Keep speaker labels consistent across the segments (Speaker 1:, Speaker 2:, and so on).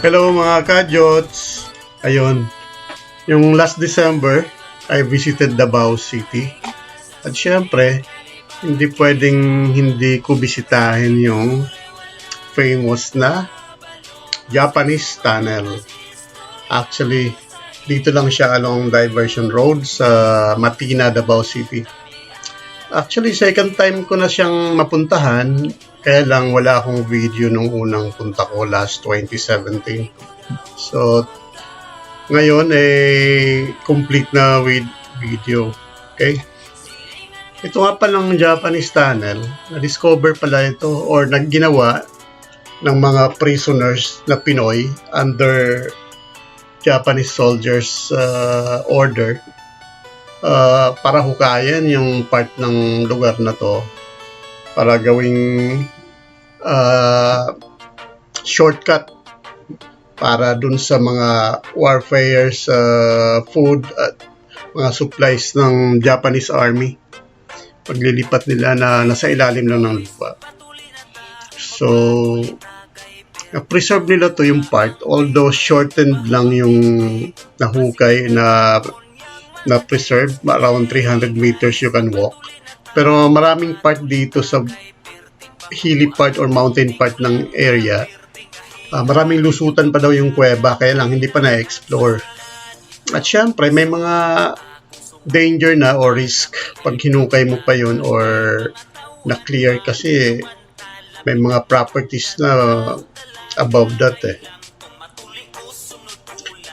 Speaker 1: Hello mga ka-Jots! Ayun, yung last December, I visited Davao City. At syempre, hindi pwedeng hindi ko bisitahin yung famous na Japanese Tunnel. Actually, dito lang siya along Diversion Road sa Matina, Davao City. Actually, second time ko na siyang mapuntahan, kaya lang wala akong video nung unang punta ko last 2017. So, ngayon complete na with video. Okay? Ito nga palang Japanese Tunnel, na-discover pala ito or nagginawa ng mga prisoners na Pinoy under Japanese soldiers order para hukayan yung part ng lugar na to para gawing shortcut para dun sa mga warfares, food at mga supplies ng Japanese Army paglilipat nila na nasa ilalim lang ng lupa. So na-preserve nila to yung part, although shortened lang yung nahukay na preserve, around 300 meters you can walk. Pero maraming part dito sa hilly part or mountain part ng area. Maraming lusutan pa daw yung kuweba, kaya lang hindi pa na-explore. At syempre, may mga danger na o risk pag hinukay mo pa yun or na-clear kasi may mga properties na above that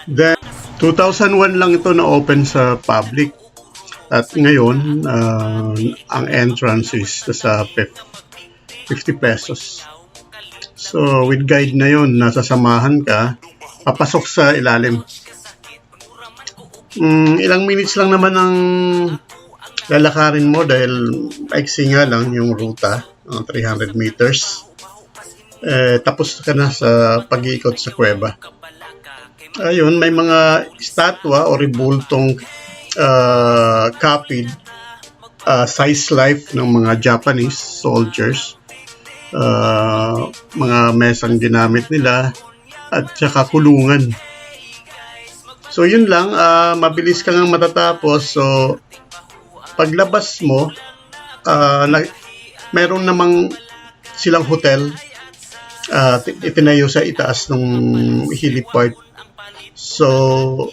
Speaker 1: Then, 2001 lang ito na-open sa public. At ngayon, ang entrance is sa 50 pesos. So, with guide na yun, nasasamahan ka, papasok sa ilalim. Ilang minutes lang naman ang lalakarin mo dahil maiksi nga lang yung ruta, 300 meters. Tapos ka na sa pag-iikot sa kuweba. Ayun, may mga statwa o rebultong copied size life ng mga Japanese soldiers. Mga mesang ginamit nila at saka kulungan. So yun lang, mabilis kang matatapos. So paglabas mo, meron namang silang hotel itinayo sa itaas ng hilly part. So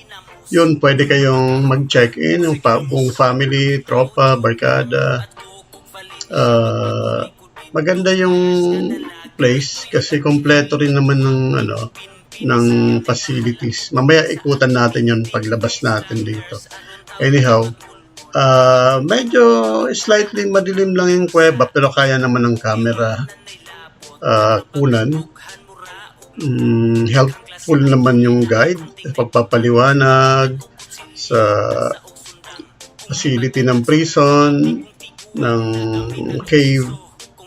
Speaker 1: yun, pwede kayong mag-check-in yung buong family, tropa, barkada. Maganda yung place kasi kompleto rin naman ng facilities. Mamaya ikutan natin yun paglabas natin dito. Anyhow, medyo slightly madilim lang yung kuweba pero kaya naman ng camera kunan. Helpful naman yung guide, pagpapaliwanag sa facility ng prison, ng cave,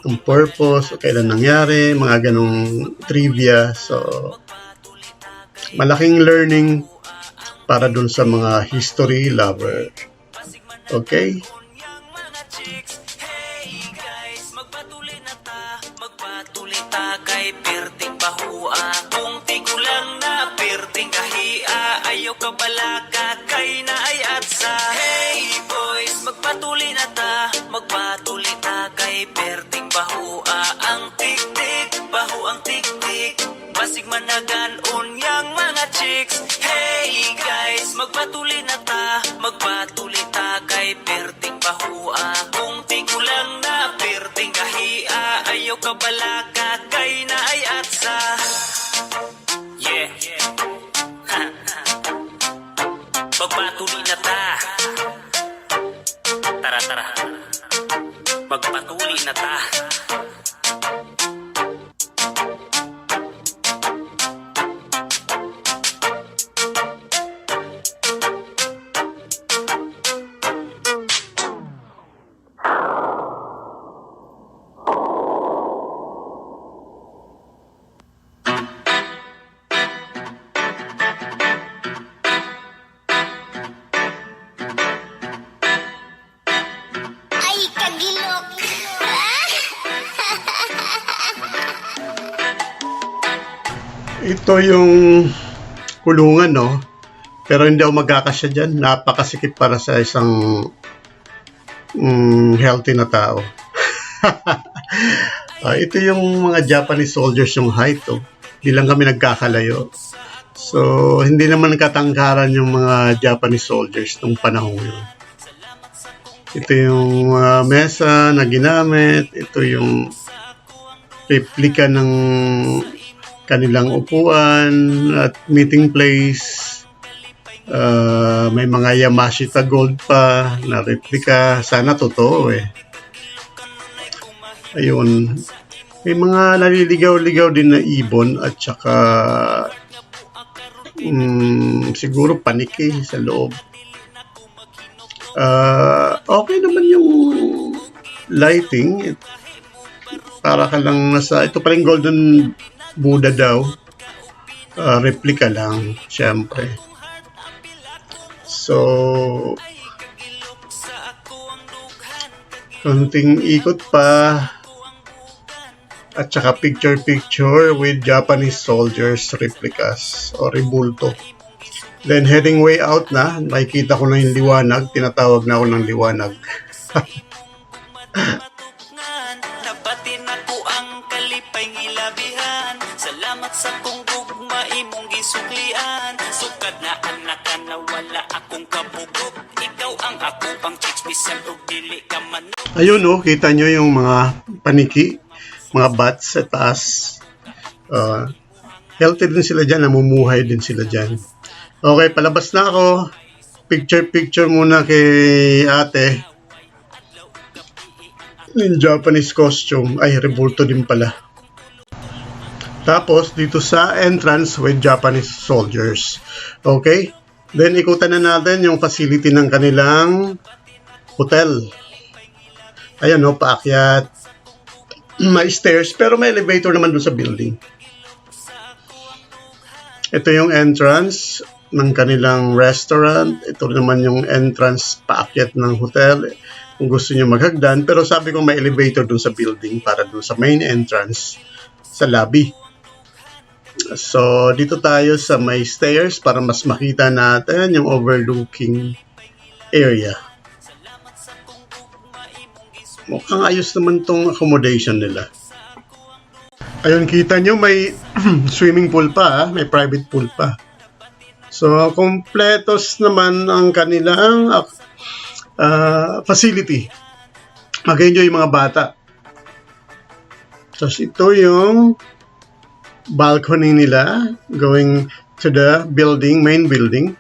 Speaker 1: ng purpose, kailan nangyari, mga ganong trivia. So, malaking learning para dun sa mga history lover. Okay?
Speaker 2: Magpatuloy ta kay perting bahua. Kung tigulang na perting kahia, ayaw ka balaga kay na ay atsa. Hey boys, magpatuloy na ta. Magpatuloy ta kay perting bahua. Ang tik-tik, bahu ang tik-tik. Basig managan unyang mga chicks. Hey guys, magpatuloy na ta. Magpatuloy ta kay perting bahua. Kung tigulang na perting kahia, ayaw ka balaga kay na ay atsa. Yeah. Magpatuloy na ta. Tara. Magpatuloy na ta.
Speaker 3: Ay, kagilok!
Speaker 1: Ito yung kulungan, no? Pero hindi ako magkakasya dyan. Napakasikip para sa isang healthy na tao. Ito yung mga Japanese soldiers yung height, oh. Di lang kami nagkakalayo. So, hindi naman katangkaran yung mga Japanese soldiers nung panahon yun. Ito yung mesa na ginamit. Ito yung replika ng kanilang upuan at meeting place. May mga Yamashita gold pa na replika. Sana totoo eh. Ayun. May mga naliligaw-ligaw din na ibon at saka siguro paniki sa loob. Okay naman yung lighting. Para ka lang nasa, ito pa rin Golden Buddha daw. Replika lang, syempre. So, konting ikot pa. At saka picture-picture with Japanese soldiers replicas o rebulto. Then heading way out na, makikita ko na yung liwanag, tinatawag na ako ng liwanag.
Speaker 2: Nabatin ako ang kalipay ngilabihan. Salamat sa kong gugma imong gisuklian. Sukad na anak ka na wala akong kabugog. Ikaw ang ako pang chicks bisan og dili ka man.
Speaker 1: Ayun oh, kita nyo yung mga paniki, mga bats sa taas. Healthy din sila dyan, namumuhay din sila dyan. Okay, palabas na ako. Picture muna kay ate. In Japanese costume. Ay, rebulto din pala. Tapos, dito sa entrance with Japanese soldiers. Okay? Then, ikutan na natin yung facility ng kanilang hotel. Ayan, no, paakyat. May stairs, pero may elevator naman doon sa building. Ito yung entrance ng kanilang restaurant. Ito naman yung entrance paakyat ng hotel. Kung gusto nyo maghagdan. Pero sabi ko may elevator doon sa building para doon sa main entrance sa lobby. So, dito tayo sa may stairs para mas makita natin yung overlooking area. Mukhang ayos naman tong accommodation nila. Ayun, kita nyo may swimming pool pa, may private pool pa. So, kompletos naman ang kanilang facility. Mag-enjoy yung mga bata. Tapos ito yung balcony nila going to the building, main building.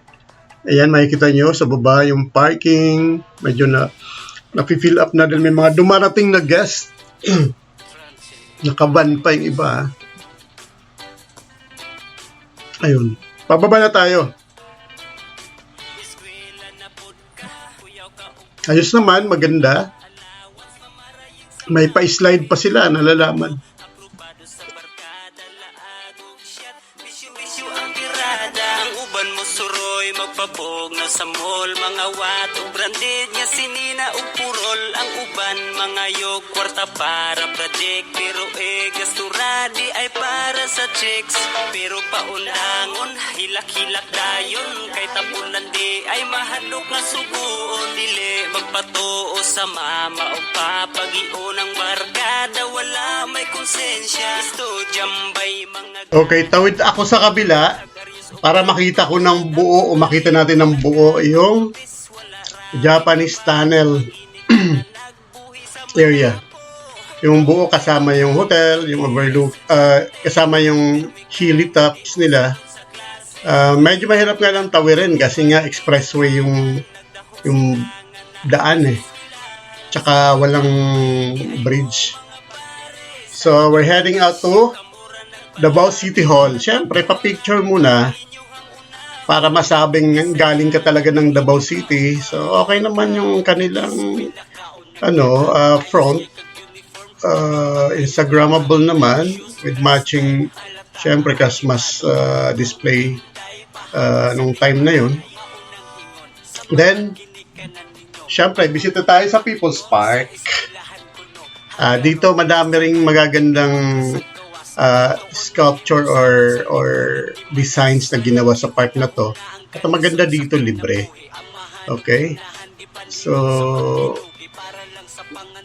Speaker 1: Ayan, makikita nyo sa baba yung parking. Medyo napi-fill up na din. May mga dumarating na guest. Nakaban pa yung iba. Ayun. Pababa na tayo. Ayos naman, maganda. May pa-slide pa sila, nalalaman.
Speaker 2: Ang uban mo suroy magpabog na sa mall. Mga wato branded niya sinina ug purol. Ang uban mga yok kwarta para project. Pero gastura di ay para sa chicks. Pero paunangon hilak-hilak dayon. Kay tapunan di ay mahadlok na suguon. Dili magpatuo sa mama o papagion ang barkada. Wala may konsensya. Gusto jambay mga...
Speaker 1: Okay, tawid ako sa kabila para makita ko ng buo o makita natin ng buo yung Japanese tunnel area. Yung buo kasama yung hotel, yung overlook, kasama yung chili tops nila. Medyo mahirap nga lang tawirin kasi nga expressway yung daan eh. Tsaka walang bridge. So we're heading out to Davao City Hall. Siyempre, pa-picture muna para masabing galing ka talaga ng Davao City. So, okay naman yung kanilang front. Instagrammable naman with matching, siyempre, Christmas display nung time na yun. Then, siyempre, bisita tayo sa People's Park. Dito, madami ring magagandang sculpture or designs na ginawa sa park na to. At ang maganda dito, libre. Okay? So,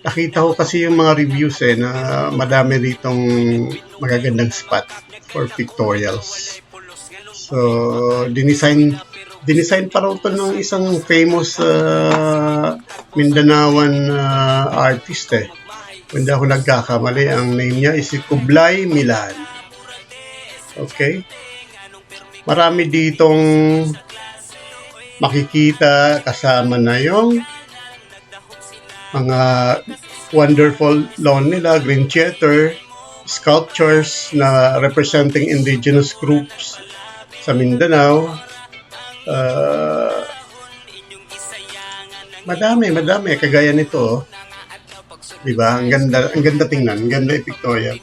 Speaker 1: nakita ko kasi yung mga reviews na madami ditong magagandang spot for pictorials. So, dinisign pa raw to ng isang famous Mindanaoan artist Kung hindi ako nagkakamali, ang name niya is si Kublai Milan. Okay? Marami ditong makikita, kasama na yung mga wonderful lawn nila, green theater, sculptures na representing indigenous groups sa Mindanao. Madami, kagaya nito. Diba? Ang ganda tingnan, ang ganda i-pictorial.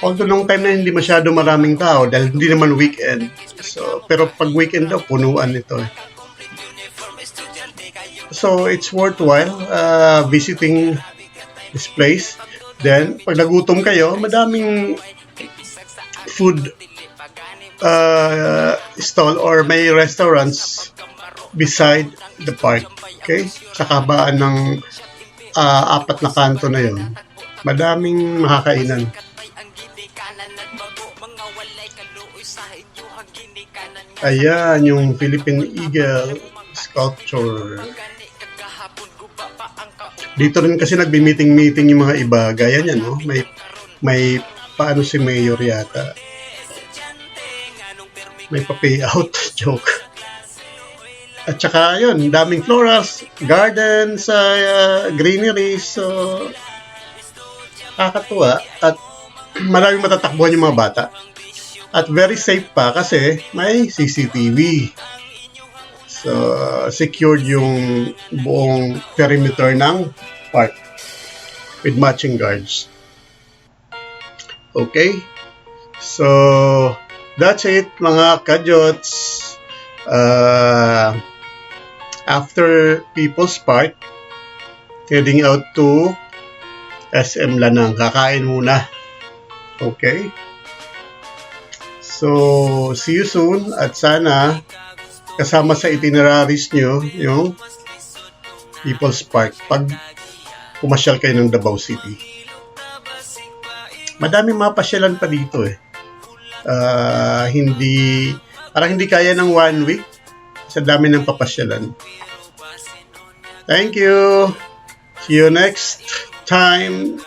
Speaker 1: Although nung time na hindi masyado maraming tao dahil hindi naman weekend. So, pero pag weekend daw, punuan ito. So, it's worthwhile visiting this place. Then, pag nagutom kayo, madaming food stall or may restaurants beside the park. Okay? Sa kabaan ng 4 na kanto na yun, madaming makakainan. Ayan, yung Philippine Eagle sculpture. Dito rin kasi nagbi-meeting yung mga iba. Gaya niya, no? May paano si Mayor yata. May pa-payout. Joke. At saka yun, daming florals, gardens, greenery. So, kakatuwa. At maraming matatakbuhan yung mga bata. At very safe pa kasi may CCTV. So, secured yung buong perimeter ng park with matching guards. Okay? So, that's it mga kajots. After People's Park, heading out to SM Lanang. Kakain muna. Okay? So, see you soon at sana kasama sa itineraries nyo yung People's Park pag pumasyal kayo ng Davao City. Madami mga pasyalan pa dito parang hindi kaya ng 1 week sa dami ng papasyalan. Thank you. See you next time.